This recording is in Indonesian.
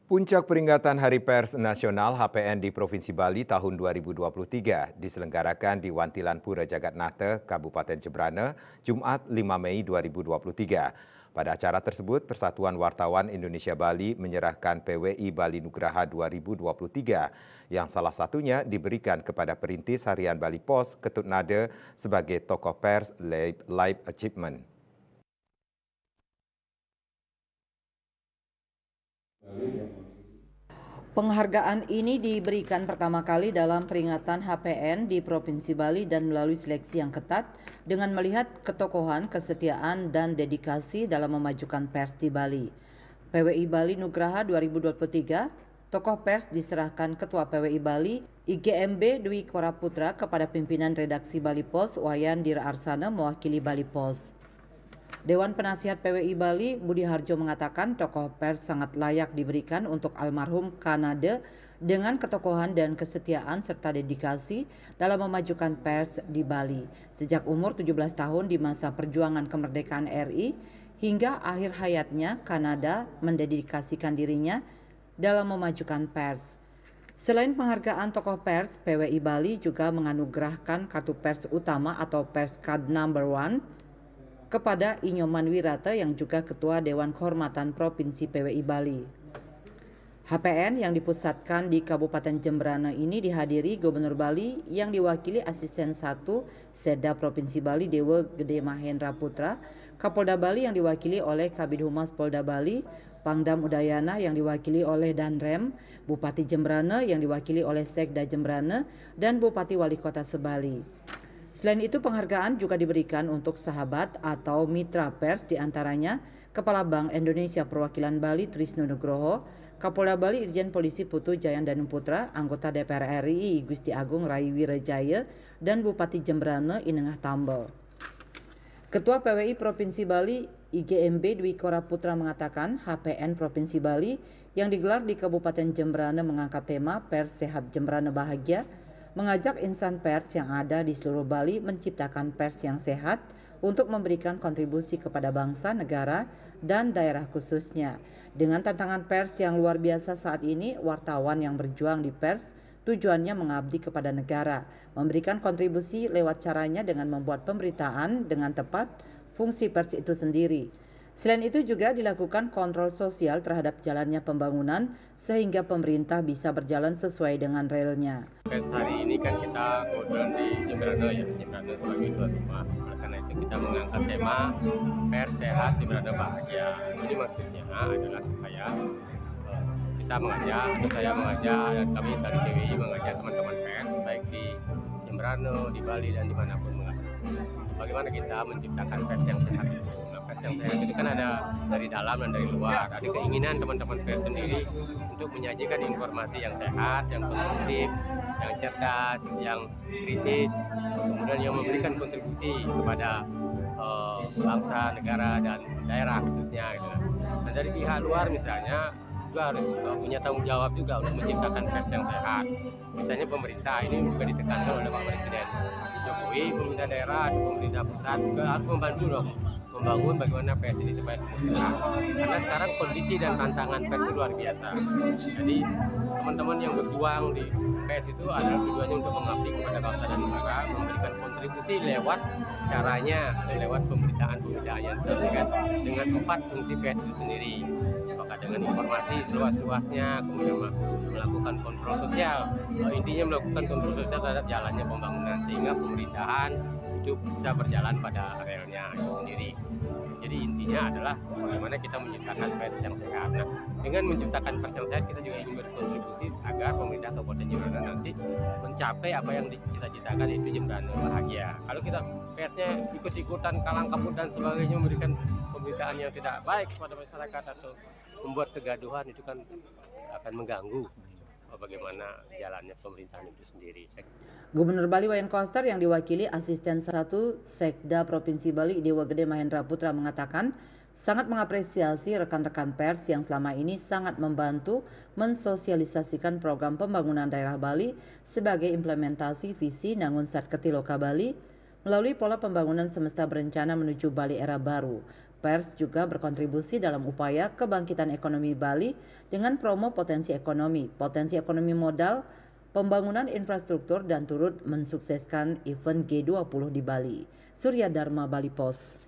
Puncak peringatan Hari Pers Nasional HPN di Provinsi Bali tahun 2023 diselenggarakan di Wantilan Pura Jagatnata, Kabupaten Jembrana, Jumat 5 Mei 2023. Pada acara tersebut, Persatuan Wartawan Indonesia Bali menyerahkan PWI Bali Nugraha 2023 yang salah satunya diberikan kepada Perintis Harian Bali Pos Ketut Nada sebagai tokoh pers Life Achievement. Penghargaan ini diberikan pertama kali dalam peringatan HPN di Provinsi Bali dan melalui seleksi yang ketat dengan melihat ketokohan, kesetiaan, dan dedikasi dalam memajukan pers di Bali. PWI Bali Nugraha 2023, tokoh pers diserahkan Ketua PWI Bali IGMB Dwi Koraputra kepada pimpinan redaksi Bali Pos Wayan Dira Arsana mewakili Bali Pos. Dewan Penasihat PWI Bali Budi Harjo mengatakan tokoh pers sangat layak diberikan untuk almarhum Kanada dengan ketokohan dan kesetiaan serta dedikasi dalam memajukan pers di Bali. Sejak umur 17 tahun di masa perjuangan kemerdekaan RI hingga akhir hayatnya, Kanada mendedikasikan dirinya dalam memajukan pers. Selain penghargaan tokoh pers, PWI Bali juga menganugerahkan kartu pers utama atau pers card number 1 kepada Inyoman Wirata yang juga Ketua Dewan Kehormatan Provinsi PWI Bali. HPN yang dipusatkan di Kabupaten Jembrana ini dihadiri Gubernur Bali yang diwakili Asisten 1 Setda Provinsi Bali Dewa Gede Mahendra Putra, Kapolda Bali yang diwakili oleh Kabid Humas Polda Bali, Pangdam Udayana yang diwakili oleh Danrem, Bupati Jembrana yang diwakili oleh Sekda Jembrana, dan Bupati Wali Kota Sebali. Selain itu, penghargaan juga diberikan untuk sahabat atau mitra pers, diantaranya Kepala Bank Indonesia Perwakilan Bali Trisno Nugroho, Kapolda Bali Irjen Polisi Putu Jayan Danuputra, anggota DPR RI Gusti Agung Rai Wirajaya, dan Bupati Jembrana Inengah Tambel. Ketua PWI Provinsi Bali IGMB Dwi Koraputra mengatakan HPN Provinsi Bali yang digelar di Kabupaten Jembrana mengangkat tema Pers Sehat Jembrana Bahagia, mengajak insan pers yang ada di seluruh Bali menciptakan pers yang sehat untuk memberikan kontribusi kepada bangsa, negara, dan daerah khususnya. Dengan tantangan pers yang luar biasa saat ini, wartawan yang berjuang di pers tujuannya mengabdi kepada negara, memberikan kontribusi lewat caranya dengan membuat pemberitaan dengan tepat fungsi pers itu sendiri. Selain itu juga dilakukan kontrol sosial terhadap jalannya pembangunan sehingga pemerintah bisa berjalan sesuai dengan relnya. Pers hari ini kan kita kebetulan di Jembrana ya, Jembrana sebagai tuan rumah. Oleh karena itu kita mengangkat tema pers sehat Jembrana bahagia. Ini maksudnya adalah supaya kita mengajak, atau saya mengajak, dan kami dari PWI mengajak teman-teman pers baik di Jembrana, di Bali dan dimanapun bagaimana kita menciptakan pers yang sehat itu. Nah, pers yang sehat itu kan ada dari dalam dan dari luar. Ada keinginan teman-teman pers sendiri untuk menyajikan informasi yang sehat, yang positif, yang cerdas, yang kritis, kemudian yang memberikan kontribusi kepada bangsa, negara, dan daerah khususnya. Gitu. Dan dari pihak luar misalnya juga harus punya tanggung jawab juga untuk menciptakan pers yang sehat. Misalnya pemerintah ini juga ditekankan oleh Pak Presiden Jokowi, pemerintah daerah, pemerintah pusat juga harus membantu dong membangun bagaimana pers ini supaya sehat. Karena sekarang kondisi dan tantangan pers itu luar biasa. Jadi teman-teman yang berjuang di pers itu adalah tujuannya untuk mengabdi kepada bangsa dan negara, memberikan kontribusi lewat caranya, lewat pemberitaan yang disampaikan dengan 4 fungsi pers itu sendiri. Apakah dengan informasi seluas-luasnya, kemudian melakukan kontrol sosial, intinya melakukan kontrol sosial terhadap jalannya pembangunan sehingga pemerintahan itu bisa berjalan pada relnya itu sendiri. Jadi intinya adalah bagaimana kita menciptakan pers yang sehat. Nah, dengan menciptakan pers yang sehat kita juga ingin berkontribusi agar pemerintah Kabupaten Jembrana nanti mencapai apa yang dicita-citakan, yaitu Jembrana bahagia. Kalau kita persnya ikut-ikutan kalang kabut dan sebagainya memberikan pemberitaan yang tidak baik kepada masyarakat atau membuat kegaduhan, itu kan akan mengganggu bagaimana jalannya pemerintahan itu sendiri. Gubernur Bali Wayan Koster yang diwakili Asisten 1 Sekda Provinsi Bali Dewa Gede Mahendra Putra mengatakan sangat mengapresiasi rekan-rekan pers yang selama ini sangat membantu mensosialisasikan program pembangunan daerah Bali sebagai implementasi visi Nangun Satketi Loka Bali melalui pola pembangunan semesta berencana menuju Bali era baru. Pers juga berkontribusi dalam upaya kebangkitan ekonomi Bali dengan promo potensi ekonomi modal, pembangunan infrastruktur dan turut mensukseskan event G20 di Bali. Surya Dharma, Bali Pos.